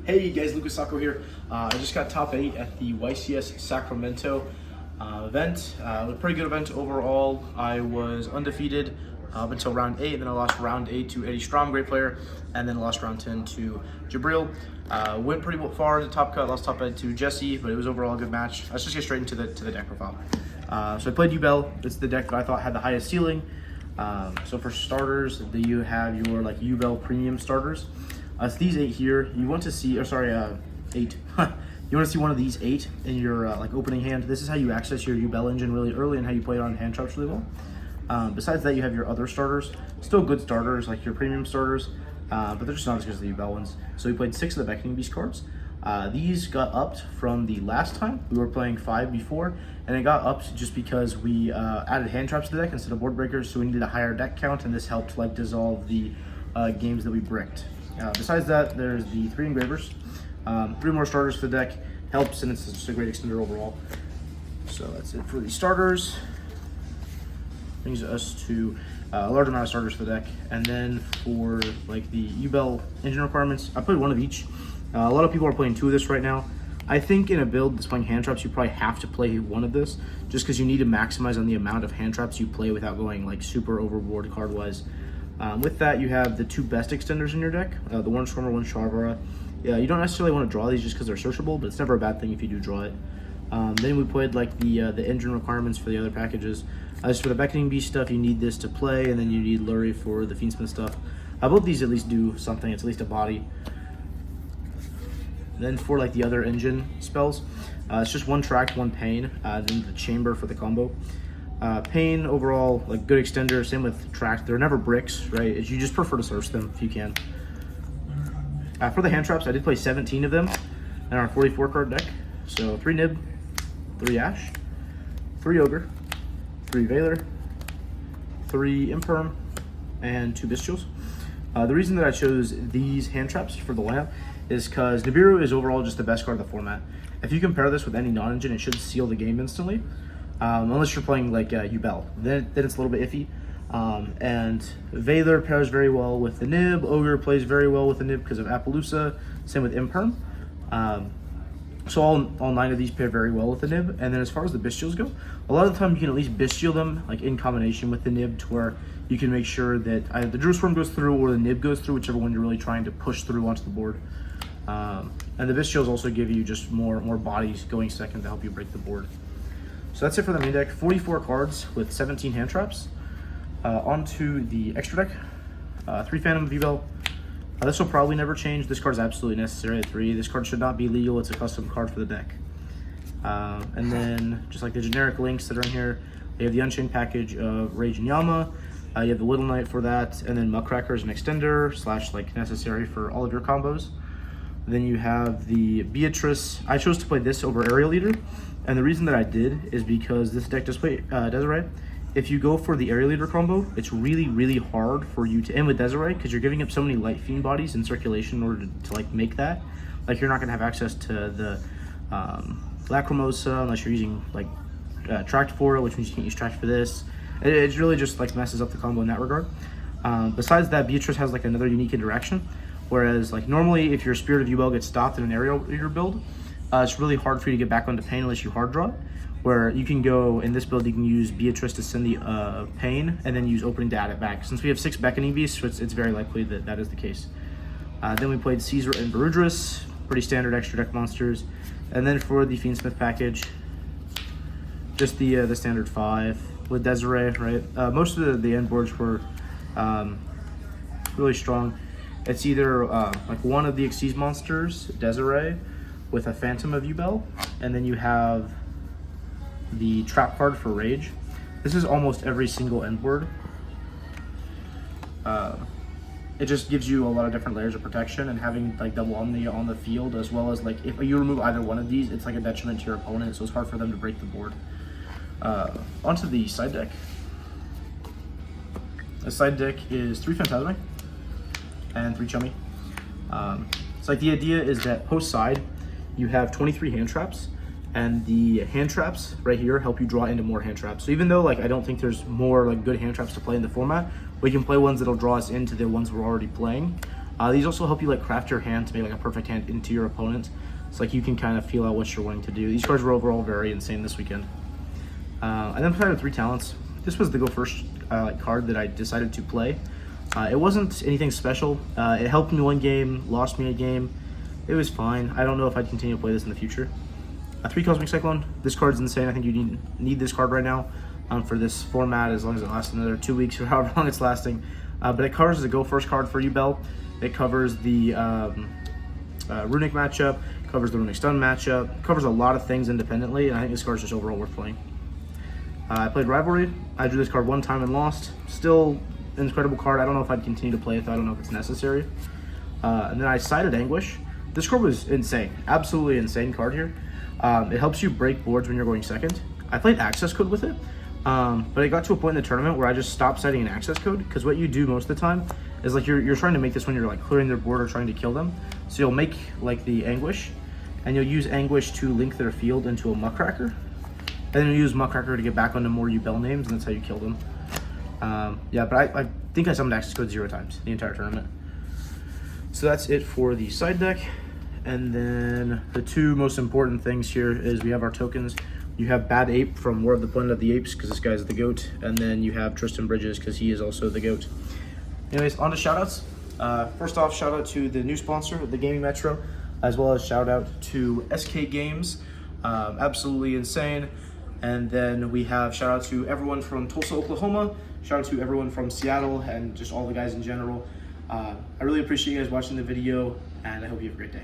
Hey guys, Sacco here. I just got top 8 at the YCS Sacramento event. It was a pretty good event overall. I was undefeated up until round 8, then I lost round 8 to Eddie Strom, great player, and then lost round 10 to Yubel. Went pretty far in the top cut, lost top 8 to Jesse, but it was overall a good match. Let's just get straight into the deck profile. So I played Yubel. It's the deck that I thought had the highest ceiling. So for starters, you have your Yubel premium starters. So these 8 here, you want to see, 8. You want to see one of these 8 in your opening hand. This is how you access your Yubel engine really early and how you play it on hand traps really well. Besides that, you have your other starters, still good starters like your premium starters, but they're just not as good as the Yubel ones. So we played 6 of the Beckoning Beast cards. These got upped from the last time. We were playing 5 before, and it got upped just because we added hand traps to the deck instead of board breakers, so we needed a higher deck count, and this helped dissolve the games that we bricked. Besides that, there's the 3 engravers. 3 more starters for the deck helps, and it's just a great extender overall. So that's it for the starters. Brings us to a large amount of starters for the deck. And then for the Yubel engine requirements, I played 1 of each. A lot of people are playing 2 of this right now. I think in a build that's playing hand traps, you probably have to play 1 of this, just because you need to maximize on the amount of hand traps you play without going super overboard card wise. With that, you have the 2 best extenders in your deck, the 1 Stormer, 1 Sharvara. Yeah, you don't necessarily want to draw these just because they're searchable, but it's never a bad thing if you do draw it. Then we played the engine requirements for the other packages. As for the Beckoning Beast stuff, you need this to play, and then you need Lurie for the Fiendsmith stuff. Both these at least do something, it's at least a body. Then for the other engine spells, it's just 1 Tract, 1 Pain, then the Chamber for the combo. Pain overall, good extender, same with Tract. They're never bricks, right? You just prefer to search them if you can. For the hand traps, I did play 17 of them in our 44 card deck. So 3 Nib, 3 Ash, 3 Ogre, 3 Veiler, 3 Imperm, and 2 Bestials. The reason that I chose these hand traps for the lineup is because Nibiru is overall just the best card of the format. If you compare this with any non-engine, it should seal the game instantly. Unless you're playing Yubel, then it's a little bit iffy. And Veiler pairs very well with the Nib. Ogre plays very well with the Nib because of Appaloosa. Same with Imperm. So all 9 of these pair very well with the Nib. And then as far as the Bestials go, a lot of the time you can at least Bestial them in combination with the Nib, to where you can make sure that either the Drew Swarm goes through or the Nib goes through, whichever one you're really trying to push through onto the board. And the Bestials also give you just more bodies going second to help you break the board. So that's it for the main deck. 44 cards with 17 hand traps. Onto the extra deck. 3 Phantom of Yubel. This will probably never change. This card is absolutely necessary at 3. This card should not be legal. It's a custom card for the deck. And then just the generic links that are in here, you have the Unchained package of Rage and Yama. You have the Little Knight for that, and then Muckracker is an extender / necessary for all of your combos. Then you have the Beatrice. I chose to play this over Aerial Leader, and the reason that I did is because this deck does play Desiree. If you go for the Aerial Leader combo, it's really hard for you to end with Desiree, because you're giving up so many Light Fiend bodies in circulation in order to make that. You're not going to have access to the Lacrimosa unless you're using Tract for it, which means you can't use Tract for this. It really just messes up the combo in that regard. Besides that, Beatrice has another unique interaction. Whereas normally if your Spirit of Yubel gets stopped in an Aerial Leader build, it's really hard for you to get back onto Pain unless you hard draw it. Where you can go, in this build, you can use Beatrice to send the Pain, and then use Opening to add it back. Since we have 6 Beckoning Beasts, so it's very likely that that is the case. Then we played Caesar and Barudris, pretty standard extra deck monsters. And then for the Fiendsmith package, just the standard 5 with Desiree, right? Most of the end boards were really strong. It's either one of the Xyz monsters, Desiree, with a Phantom of Yubel, and then you have the trap card for Rage. This is almost every single end board. It just gives you a lot of different layers of protection, and having double Omnia on the field, as well as if you remove either one of these, it's a detriment to your opponent, so it's hard for them to break the board. Onto the side deck. The side deck is 3 Phantasme and 3 Chummy. So the idea is that post side, you have 23 hand traps, and the hand traps right here help you draw into more hand traps. So even though I don't think there's more good hand traps to play in the format, we can play ones that'll draw us into the ones we're already playing. These also help you like craft your hand to make like a perfect hand into your opponent. It's like you can kind of feel out what you're wanting to do. These cards were overall very insane this weekend. And then played with 3 talents. This was the go first like card that I decided to play. It wasn't anything special. It helped me one game, lost me a game. It was fine. I don't know if I'd continue to play this in the future. 3 Cosmic Cyclone. This card's insane. I think you need this card right now for this format as long as it lasts another 2 weeks or however long it's lasting. But it covers the go first card for Yubel. It covers the Runic matchup, covers the Runic Stun matchup, covers a lot of things independently, and I think this card's just overall worth playing. I played Rivalry. I drew this card 1 time and lost. Still an incredible card. I don't know if I'd continue to play it, though. I don't know if it's necessary. And then I sided Anguish. This card was insane. Absolutely insane card here. It helps you break boards when you're going second. I played access code with it, but it got to a point in the tournament where I just stopped setting an access code, because what you do most of the time is like you're trying to make this when you're like clearing their board or trying to kill them. So you'll make like the Anguish, and you'll use Anguish to link their field into a Muckracker, and then you'll use Muckracker to get back onto more Yubel names, and that's how you kill them. Yeah, but I think I summoned access code 0 times the entire tournament. So that's it for the side deck. And then the 2 most important things here is we have our tokens. You have Bad Ape from War of the Planet of the Apes, because this guy's the GOAT. And then you have Tristan Bridges, because he is also the GOAT. Anyways, on to shoutouts. First off, shout out to the new sponsor, the Gaming Metro, as well as shout out to SK Games. Absolutely insane. And then we have shout out to everyone from Tulsa, Oklahoma. Shout out to everyone from Seattle and just all the guys in general. I really appreciate you guys watching the video, and I hope you have a great day.